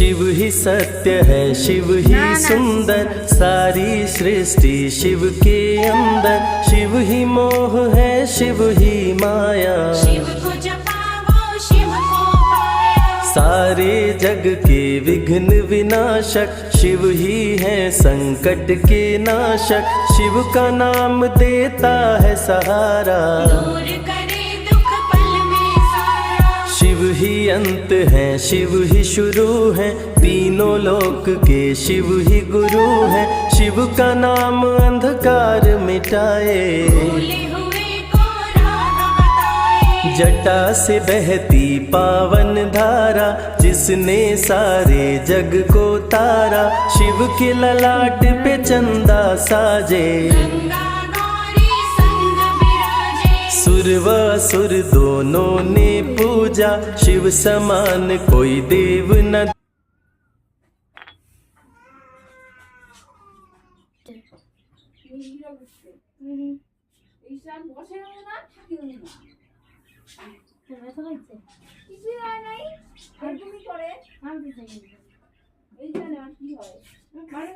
शिव ही सत्य है, शिव ही सुंदर, सारी सृष्टि शिव के अंदर। शिव ही मोह है, शिव ही माया, शिव को जपाओ शिव को पाया। सारे जग के विघ्न विनाशक, शिव ही है संकट के नाशक। शिव का नाम देता है सहारा, दूर करे दुख पल में सारा। शिव ही अंत है, शिव ही शुरू है, तीनों लोक के शिव ही गुरु है। शिव का नाम अंधकार मिटाए, भूले हुए को राह बताए। जटा से बहती पावन धारा, जिसने सारे जग को तारा। शिव के ललाट पे चंदा साजे, गंगा गौरी संग विराजे। सुर व असुर दोनों ने पूजा, शिव समान कोई देव न। ঈশান বসে না থাকিও না কিছু হয় নাই আর তুমি করে এই জানে আর কি হয় মানে